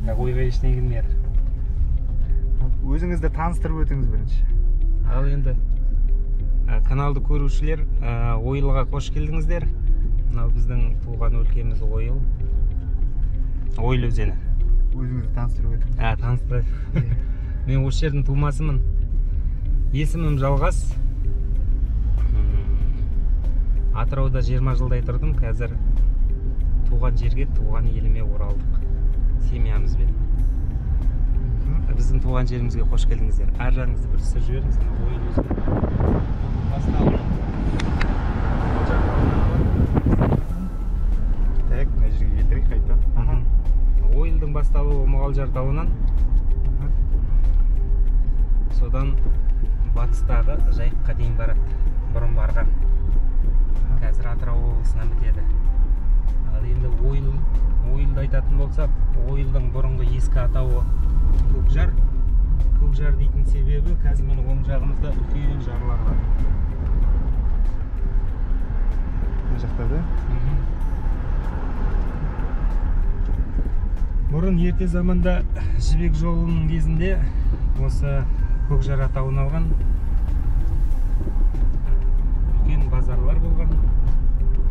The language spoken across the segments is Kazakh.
ойға ештеңе келмейді. Өзіңізді таныстырып өтіңіз бірінші. Ал енді каналды көрушілер, Ойылға қош келдіңіздер. Мынау біздің туған өлкеміз Ойыл. Ойыл өзені. Өзіңізді таныстырып өтіңіз. Таныстырып. Мен осы жердің тумасымын. Есімім Жалғас. Атырауда 20 жылдай тұрдым. Қазір туған жерге, туған еліме оралдық. Семьямызбен. Біздің туған жерімізге қош келдіңіздер. Ар жағыңызды бір түсір жіберіңіз. Ойыл өзені. Так, мына жерге келтірейік қайтадан. Ойылдың басталуы Мұғалжар тауынан. Содан батыстағы Жайыққа дейін барады. Бұрын барған. Қазір Атырау облысынан бітеді. Ал енді Ойылды айтатын болсақ, Ойылдың бұрынғы ескі атауы Көкжар. Көкжар дейтін себебі қазір міне оң жағымызда үлкен жарлар бар. Мына жақтарда? Бұрын ерте заманда Жібек жолының кезінде осы Көкжар атауын алған үлкен базарлар болған.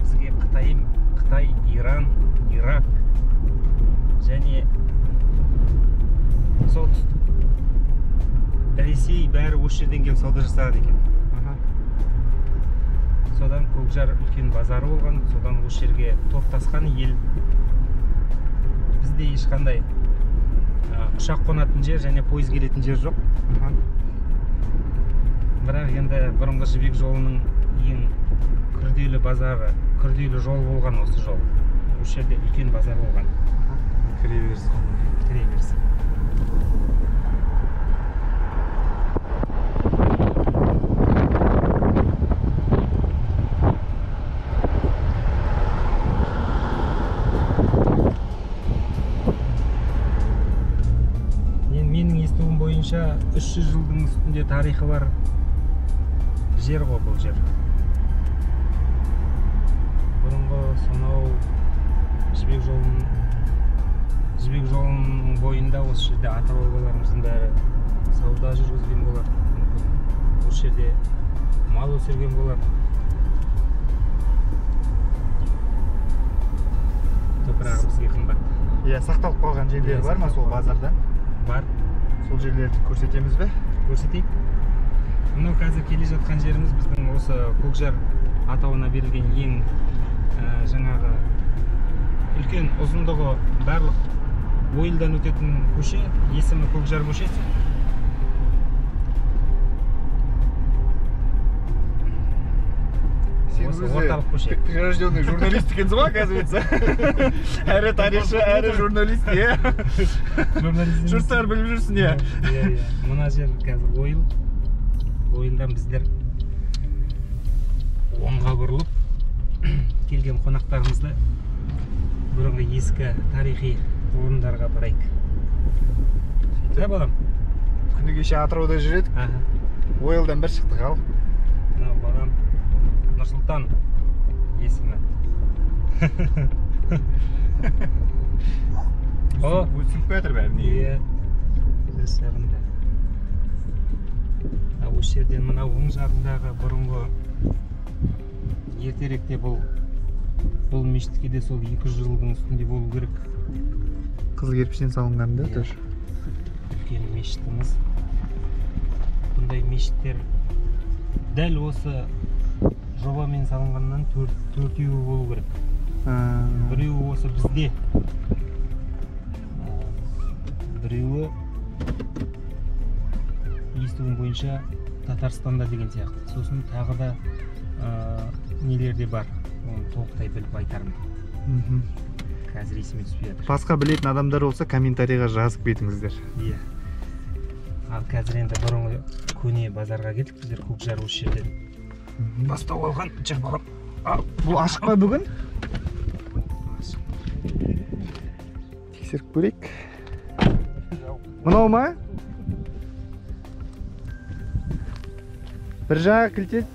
Бізге Қытай, Иран, Ирак және солтүстік Ресей бәрі осы жерден келіп сауда жасаған екен. Содан Көкжар үлкен базары болған, содан осы жерге топтасқан ел. Бізде ешқандай ұшақ қонатын жер және пойыз келетін жер жоқ. Бірақ енді бұрынғы Жібек жолының ең күрделі базары, күрделі жол болған осы жол. Осы жерде үлкен базар болған. Кіре берсін. Менің естуім бойынша 300 жылдың үстінде тарихы бар жер ғой бұл жер. Бұрынғы сонау Жібек жолының бойында осы жерде ата-бабаларымыздың бәрі сауда жүргізген болар. Осы жерде мал өсірген болар. Топырағы бізге қымбат. Сақталып қалған жерлер бар ма сол базарда? Бар. Сол жерлерді көрсетеміз бе? Көрсетейік. Мынау қазір келе жатқан жеріміз біздің осы Көкжар атауына берілген ең жаңағы үлкен ұзындығы барлық Ойылдан өтетін көше, есімі Көкжар көшесі. Сен өзі прирожденный журналист екенсің ғой, оказывается. Әрі тарихшы, әрі журналист, жұрттар біліп жүрсін, Мына жер қазір Ойыл. Ойылдан біздер оңға бұрылып келген қонақтарымызды бұрынғы ескі тарихи орындарға барайық. Балам? Күні кеше Атырауда жүредік. Ойылдан бір шықтық ал. Мынау балам Нұрсұлтан есімі. Өтсіп бәтір бәріне. Жасағында. Осы жерден мына оң жағындағы бұрынғы ертеректе бұл мешітке де сол 200 жылдың үстінде болу керек. Қызыл кірпіштен салынған да тұр. Үлкен мешітіміз. Бұндай мешіттер дәл осы жобамен салынғаннан төртеуі болу керек. Біреуі осы бізде. Біреуі естуім бойынша Татарстанда деген сияқты. Сосын тағы да нелерде бар. Оны толықтай біліп айтармын. Қазір есіме түспей жатыр. Басқа білетін адамдар болса комментарийға жазып кетіңіздер. Иә. Ал қазір енді бұрынғы көне базарға келдік. Біздер Көкжар осы жерден бастау алған. Жүр балам. Бұл ашық па бүгін? Тексеріп көрейік. Мынау ма? Бір жағы кілтет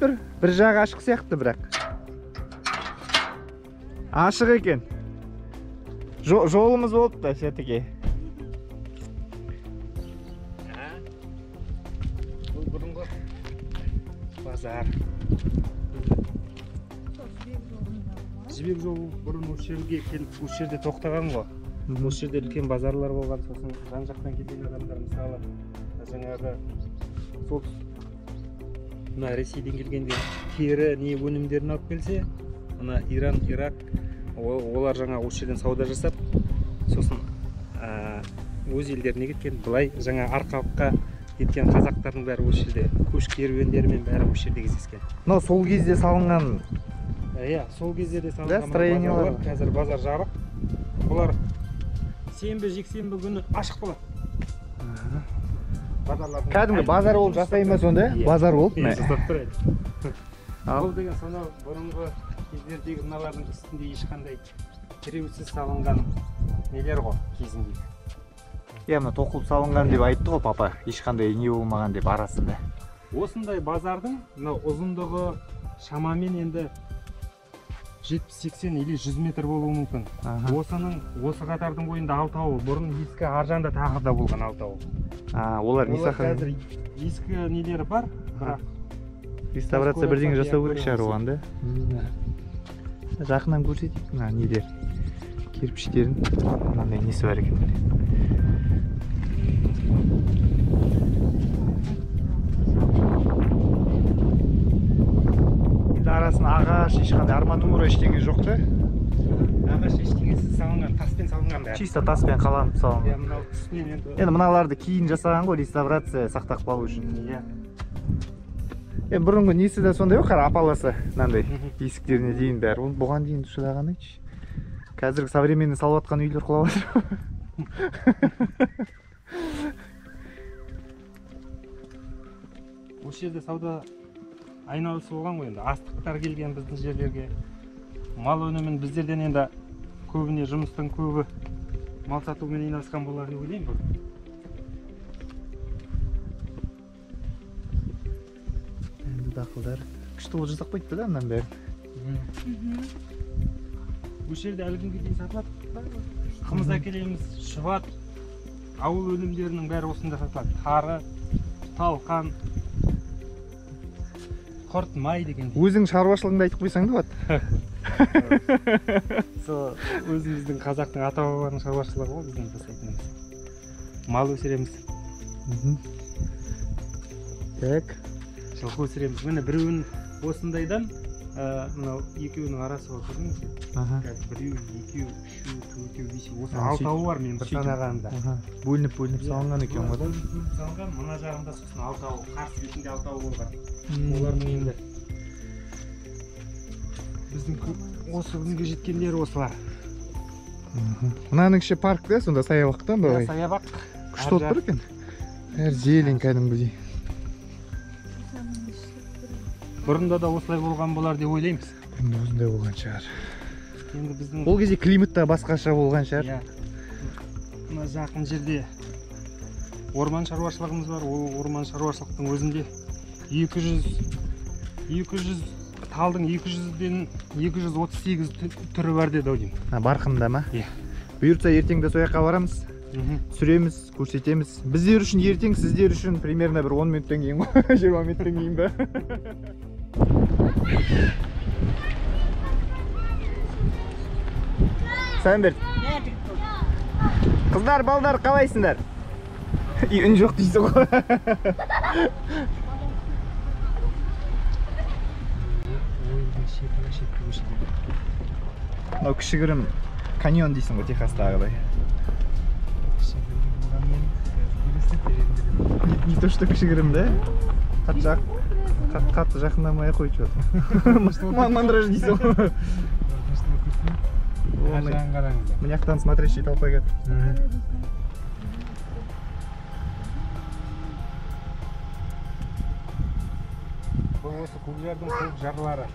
бір жағы ашық сияқты бірақ. Ашық екен. Жолымыз болыпты сәтіге. базар. Жібек жолы бұрын осы жерге келіп, осы жерде тоқтаған ғой. Осы жерде үлкен базарлар болған, сосын жан-жақтан келген адамдар мысалы жаңағы сол мына Ресейден келгенде тері не өнімдерін алып келсе, мына Иран, Ирак олар жаңа осы жерден сауда жасап, сосын өз елдеріне кеткен, былай жаңа арқалыққа кеткен қазақтардың бәрі осы жерде көш керуендерімен бәрі осы жерде кездескен. Мынау сол кезде салынған. Иә, сол кезде де салынған строениялар. Қазір базар жабық. Бұлар сенбі, жексенбі күні ашық болады. Базарлардың Кәдімгі базар болып жасай ма сонда? Базар болып. жасап тұрады. Бұл деген сонау бұрынғы кездердегі мыналардың үстінде ешқандай тіреусіз салынған нелер ғой кезінде. Иә, мына тоқылып салынған деп айтты ғой папа. Ешқандай не болмаған деп арасында. Осындай базардың мынау ұзындығы шамамен енді 70-80 или 100 метр болуы мүмкін. Осы қатардың бойында алтауы, бұрын ескі аржанда тағы да болған алтауы. Олар не саққан? Қазір ескі нелері бар, бірақ реставрация бірдеңе жасау керек шығар оған да. Жақынан көрсетейік, мына нелер. Кирпичтерін, мынандай несі бар екен. Арасында ағаш, ешқандай арматура ештеңе жоқ та. Ағаш ештеңесі салынған, таспен салынған бәрі. Чисто таспен қаланып салынған. Мынау түстен енді мыналарды кейін жасаған ғой, реставрация сақтап қалу үшін. Бұрынғы несі де сондай ғой, қара апаласы, мынандай есіктеріне дейін бәрі. Бұған дейін дұрыстаған еш. Қазіргі современный салып атқан үйлер құлап жатыр. Осы жерде сауда айналысы болған ғой енді. Астықтар келген біздің жерлерге. Мал өнімін біздерден енді көбіне жұмыстың көбі мал сатумен айналысқан болар деп ойлаймын бұл. Енді дақылдар күшті болып жасап қойыпты да мынаны бәрін. Осы жерде әлі күнге дейін сатылады. Қымыз әкелеміз, шұбат, ауыл өнімдерінің бәрі осында сатылады. Тары, талқан, құрт, май деген. Өзің шаруашылығыңды айтып қойсаң да болады. Сол өзіміздің қазақтың ата-бабаның шаруашылығы ғой біздің жасайтынымыз. Мал өсіреміз. Так. Жылқы өсіреміз. Міне біреуін осындайдан мынау екеуінің арасы бар көрдіңіз бе? Біреу, екеу, үшеу, төртеу, бесеу. Осы алтауы бар мен бір санағанымда. Бөлініп салынған екен ғой да? Бөлініп салынған, мына жағында сосын алтауы, қарсы бетінде алтауы болған. Олардың енді біздің осы күнге жеткендері осылар. Мынаның іші парк да, сонда саябақтан ба? Саябақ. Күшті болып тұр екен. Әр зелень кәдімгідей. Бұрында да осылай болған болар деп ойлаймыз. Бұрында осындай болған шығар. Енді біздің ол кезде климат та басқаша болған шығар. Мына жақын жерде орман шаруашылығымыз бар. Ол орман шаруашылықтың өзінде 200 талдың 200-ден 238 түрі бар деді ау деймін. Барқында ма? Иә. Бұйыртса ертеңді сол жаққа барамыз. Түсіреміз, көрсетеміз. Біздер үшін ертең, сіздер үшін примерно бір 10 минуттан кейін ғой, 20 минуттан кейін ба? Сәлем. Қыздар, балдар, қалайсыңдар? Үн жоқ дейсің ғой. Мынау кішігірім каньон дейсің ғой, Техастағыдай. Не то что кішігірім да? Қатты жақындамай қойып жатыр. Мандраж дейсің ғой. Мына жақтан смотрящий толпа кетті. Бұл осы көкжардың көк жарлары.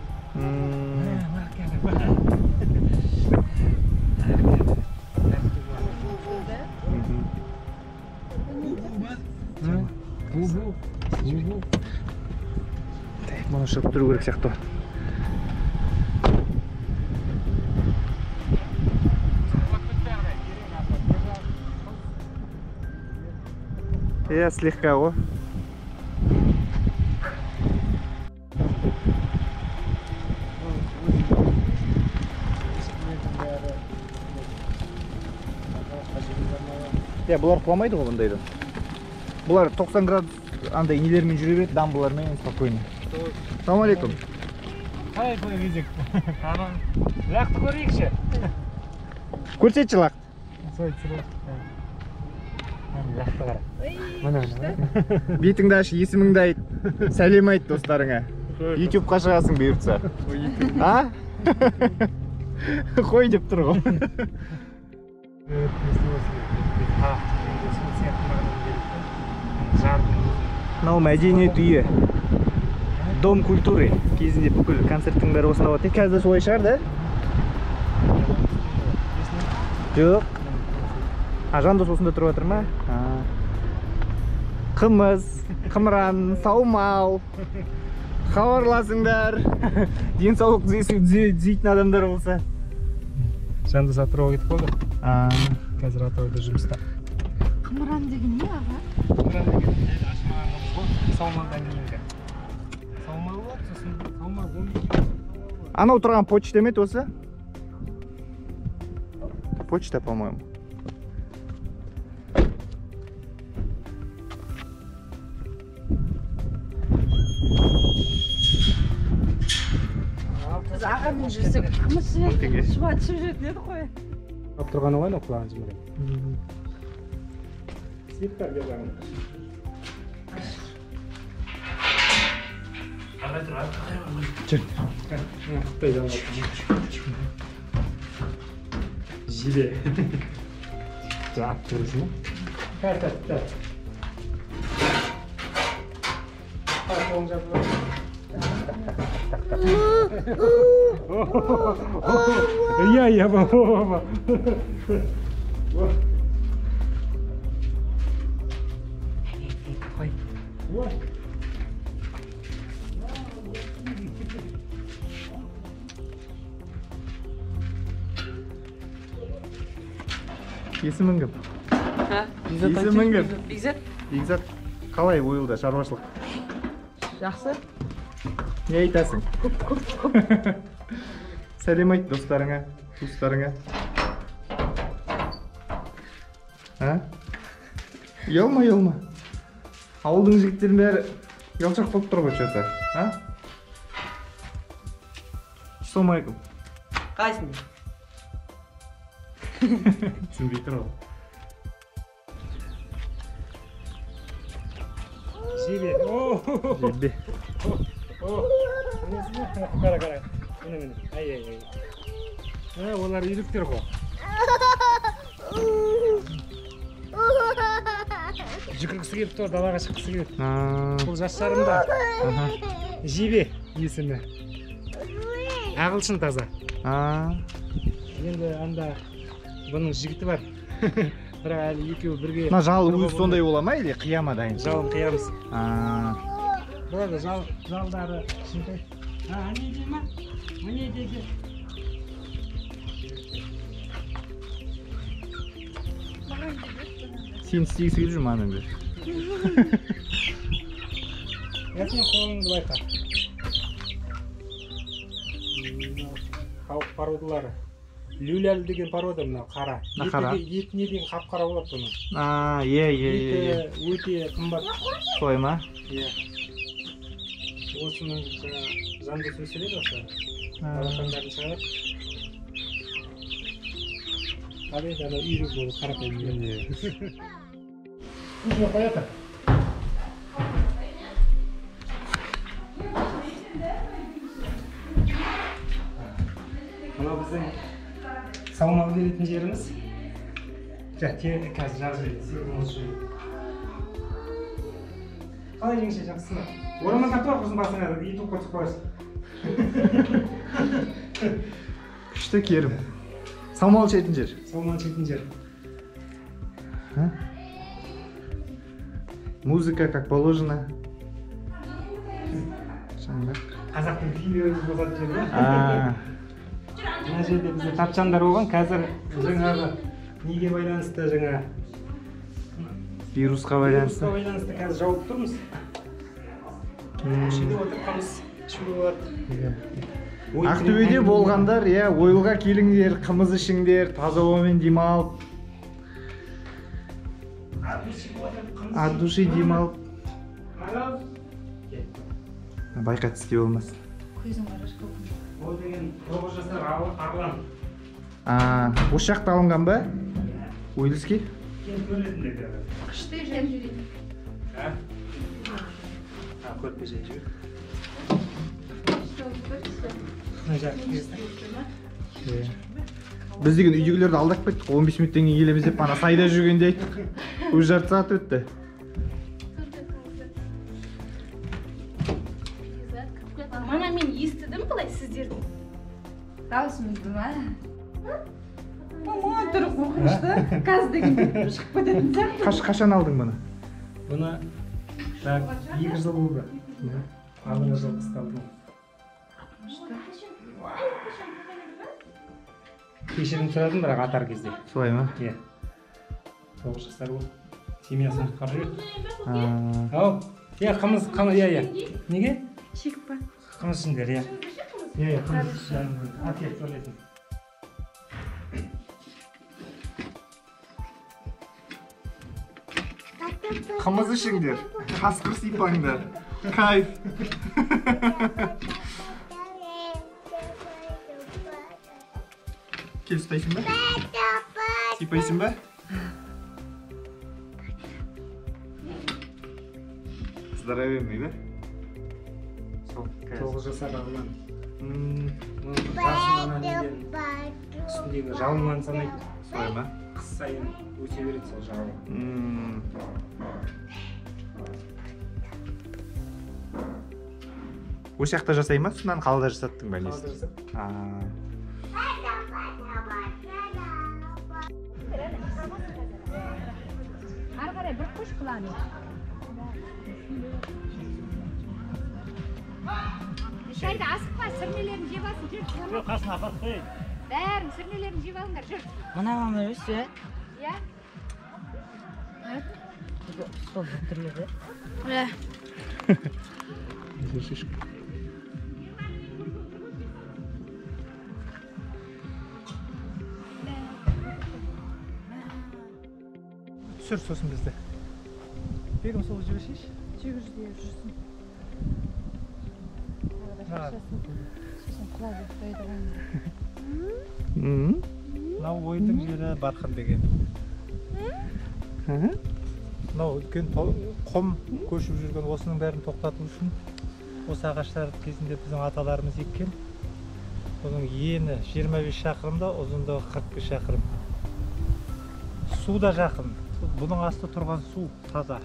Мұны шығып тұру керек сияқты. Я слегка, о. Я бұлар құламайды ғой бұндайды. Бұлар 90 градус андай нелермен жүре береді, дамбылармен спокойно. Ассалаумағалейкум. Қалай бұл кезек? Аман. Лақты көрейікші. Көрсетші лақ. Сой түсіріп. Лақты қара. Мына. Бетіңді аш, есіміңді айт. Сәлем айт достарыңа. YouTube-қа шығасың бұйыртса. А? Қой деп тұр ғой. Мынау мәдениет үйі. Дом культуры. Кезінде бүкіл концерттің бәрі осында болады. Қазір солай шығар, да? Жоқ. Жандос осында тұрып жатыр ма? Қымыз, қымыран, саумал. Хабарласыңдар. Денсаулық түзейтін адамдар болса. Жандос атырауға кетіп болды. Қазір атырауда жұмыста. Қымыран деген не аға? Қымыран деген ашмағанымыз ғой. Саумалдан кейінгі. Саумал болады, сосын саумал 12. Анау тұрған почта ме осы? Почта, по-моему. Біз ағамен жүрсек, қымыз жіберді, шуа түсіп жүретін еді қой. Алып тұрғаны ғой, құлағын жібереді. Сиптар кезағын. Арай тұр, Жүр. Құттай жаңа. Жебе. Жап тұрысың ба? Тәр. Қолың жапып бар. Я, баба. Қой. Есімің кім? Есімің кім? Бекзат. Қалай ойылда шаруашылық? Жақсы. Не айтасың? Сәлем айт достарыңа, туыстарыңа. Ұялма. Ауылдың жігіттерін бәрі ұялшақ болып тұр ғой что-то. Ассалаумағалейкум. Қайсың? Түсінбей тұр ғой. Жебе. Жебе. Қара. Міне. Ай. Олар үйректер ғой. Жүгіргісі келіп тұр, далаға шыққысы келеді. Бұл жас жарымда. Жебе есімі. Ағылшын таза. Енді анда бұның жігіті бар. Бірақ әлі екеуі бірге. Мына жал өзі сондай бола ма, или қияма дайын? Жалын қиямыз. Burada жалдары шынтай. Ане де ма? Ане де. Сен істегісі келіп жүр маның бер. Ясен қолыңды байқа. Қауып породалары. Люлялы деген порода мынау қара. Етіне дейін қап-қара болады бұның. Е. Еті өте қымбат. Солай ма? Иә. Осының Жандос өсіреді осы. Балақандарын шығарып. Ал енді ана үйрек болып қарапайым үйрек. Күзіне қоятыр. Мынау біздің саумал беретін жеріміз. Қазір жазып едік. Қалай жеңше жақсы ма? Ораман тартып бар құрсын басыңа, ютубқа түсіп қоясың. Күшті керім. Саумал ішетін жер. Саумал ішетін жер. Музыка как положено. Қазақтың күйлеріміз босатын жер ғой. Мына жерде бізде тапчандар болған, қазір жаңағы неге байланысты жаңа Вирусқа байланысты. қазір жауып тұрмыз. Ішінде отырқамыз, ішуге болады. Ақтөбеде болғандар, ойылға келіңдер, қымыз ішіңдер, таза ауамен демалып. от души демалып байқа тістеу болмас. көзің қарашқа Ол деген 9 жасар Арлан. Осы жақта алынған ба? Уилский? қышты жем жүреді Көрпе жай жүр. Біз деген үйдегілерді алдап кеттік, 15 минуттен кейін келеміз деп, ана сайда жүргенде айттық. Уже жарты сағат өтті. мана мен естідім былай сіздердің даусыңызды ма мама түрі қорқынышты қазір дегенде шығып кететін сияқты Қашан алдың бұны? Бұны 2 жыл болды. Алдыңғы жыл қыста алдым. Кешірім сұрадым, бірақ атар кезде. Солай ма? Иә. 9 жасар болды. Семьясын құтқарып жүреді. Ау, иә, қымыз, иә. Неге? шек па Қымыз ішіңдер, иә. Иә, қымыз әкеліп сөйлесін. Қымыз ішіңдер, қасқыр сипаңдар. Кайф. Кел ұстайсың ба? Сипайсың ба? Здоровенный, да? 9 жасар Арлан. Үстіндегі жалынан санайды. Солай ма? Қыс сайын өсе береді сол жауы. Осы жақта жасай ма? Сонан қалада жасаттың ба? ары қарай бір қош қыланы шайды асықпа сірнелерін жеп алсын жүр Қасына апарып қойайын. бәрін сірнелерін жеп алыңдар жүр Мына мама өсі? иә Сол бүктірледі. Түсір сосын бізді. Бегім сол жібершейші. жүгірді жүрсін сосын құлап ұйықтайды Мынау ойдың жері Бархан деген. Мынау үлкен құм көшіп жүрген осының бәрін тоқтату үшін осы ағаштар кезінде біздің аталарымыз еккен. Оның ені 25 шақырымда, ұзындығы 45 шақырым. Су да жақын. Бұның асты тұрған су таза.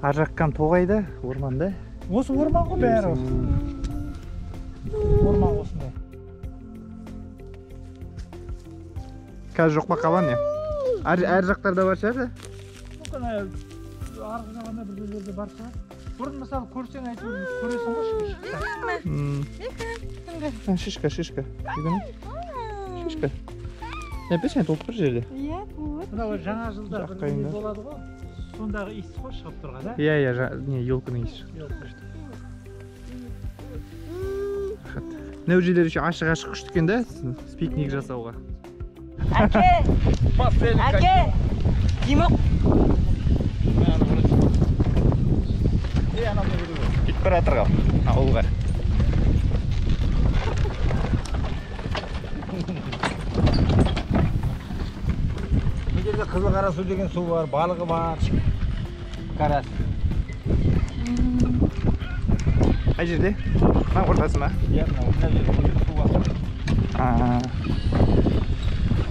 Ар жаққан тоғайда, орманда. Осы орман ғой бәрі. Орман осындай. Қазір жоқ па қалан не? Әр жақтарда бар шығар? Мүмкін арғы жағында бір жерлерде бар шығар. Бұрын мысалы көрсең айтып көресің ғой шишка. Шишка. Шишка. Нәпе сен толып бір жерде? иә вот Мынау жаңа жылда бір болады ғой. Сондағы иіс қой шығып тұрған, да? Иә, не, елкінің иісі. Мынау жерлер еще ашық күшті екен да, пикник жасауға. Әке! Әке! Димок! Кетіп бара жатыр ауылға. жерде қызыл қара су деген су бар, балығы бар. Қарас. Қай жерде? Мына ортасы ма? Иә, мына жерде су бар.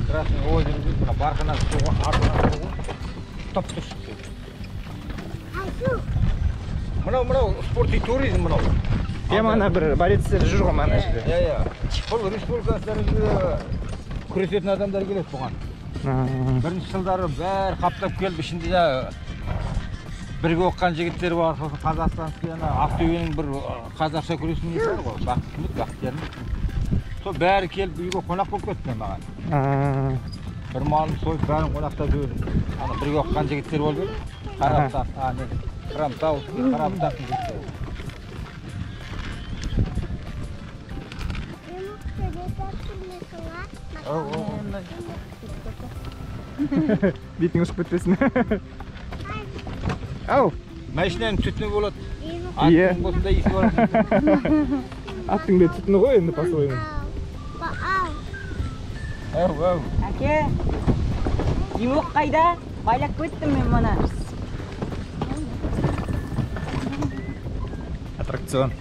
Красный озеро дейді, мына барқанақ суға артынан суға топ-топ шығып. Мынау спорт и туризм мынау. Мана бір борецтер жүр ғой мана жерде. Иә. Бұл республика дәрежеде күресетін адамдар келеді бұған. Бірінші жылдары бәрі қаптап келіп, ішінде бірге оққан жігіттер бар, сосын Қазақстанский, Ақтөбенің бір қазақша күресін бар ғой, Бақтиярын. Сол бәрі келіп үйге қонақ болып кетті маған. Бір малын сойып, бәрін қонақта жібердім. Бірге оққан жігіттер болып еді. Қарамтау жігіттер. бетің ұшып кетпесін. Ау, Машинаның түтіні болады. Иә. Аттың болса иісі болады. аттың да түтіні ғой енді по-своему. Ау. Әке, Димок қайда? Байлап кеттім мен мұны. Аттракцион.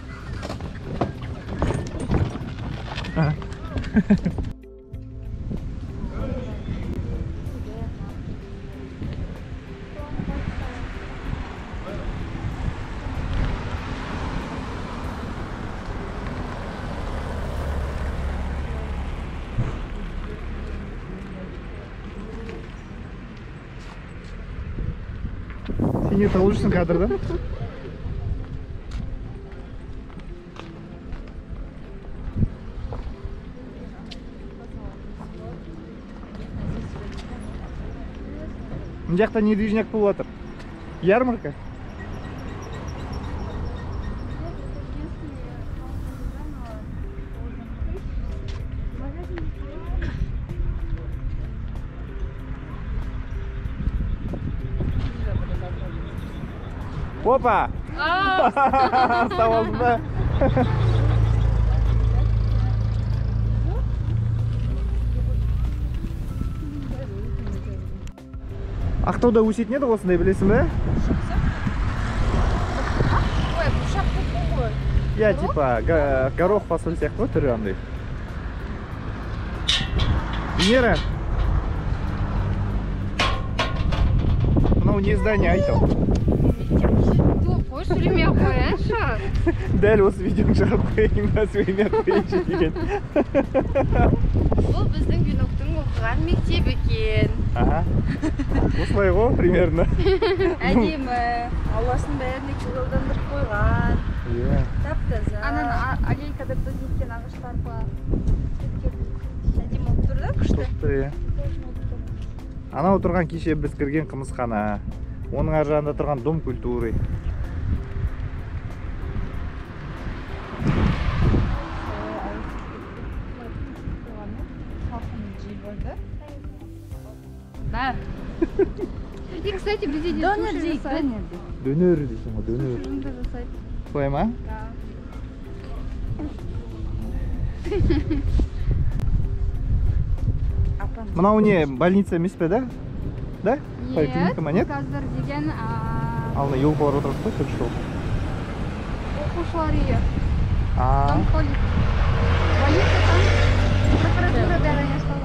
Сен не тауып жүрсің кадрда? Мына жақта недвижняк болып жатыр? Ярмарка? Опа! Ұстап алдым ба? Ақтауда өсетін еді осындай, білесің бе? Ой, бушақ қоқу ғой. Иә, типа горох фасоль сияқты ғой түрі андай. Венера, мынау не здание айтал? Қой сөйлемей ақ қояйыншы. Дәл осы видеоны шығарып қояйын ба, сөйлемей ақ қояйыншы деген. Бұл біздің Беноктың оқыған мектеп екен. Осылай ғой, примерно. Әдемі, ауласын бәріне көгалдандырып қойған. Иә. Тап-таза. Анан аллейкада біз неткен ағаштар бар. Әдемі болып тұр да, күшті. Иә. Анау тұрған кеше біз кірген қымызхана. Оның ар жағында тұрған дом культуры. Да. И, кстати, бізде де суши жасайды. Дөнер дейсің ғой, дөнер. Шынында жасайды. Солай ма? Да. Мынау не, больница емес пе, да? Да? Поликлиника ма, нет? Қазір деген Алдына елкалар отырады ғой, түрші ол. оқушылар үйі. А, Там ходит. Больница там. Прокуратура бәрі ашылған.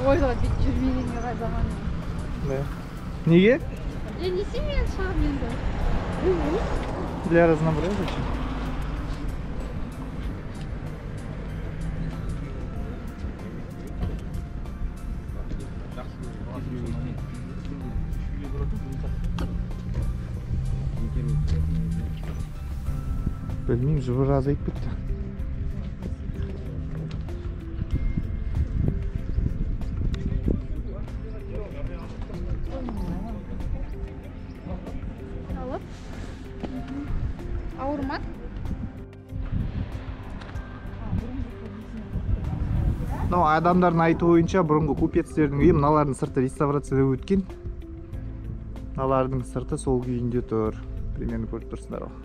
Ойға бүйтіп жүрмегенге қайдаған. да. Неге? Несе мен шығып енді. Для разнообразия. Білмеймін, жыбыр азайып кетті. Алып. Ауыр ма? Мынау адамдардың айтуы бойынша бұрынғы купецтердің үйі мыналардың сырты реставрацияда өткен. Мыналардың сырты сол күйінде тұр. Примерно көріп тұрсыңдар ғой.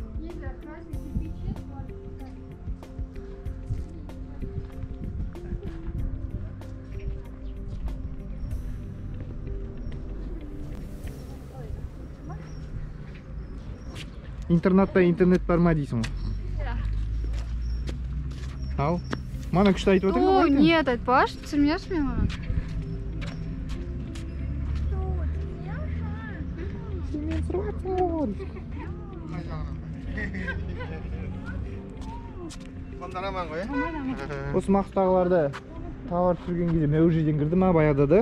Интернатта интернет бар ма дейсің ғой? Ал, мана күшті айтып отыр О, нет, айтпаш, түсірмеш мен оны. Осы мақтағыларды тауар түсірген кезде мына жерден кірді ма баяғыда да?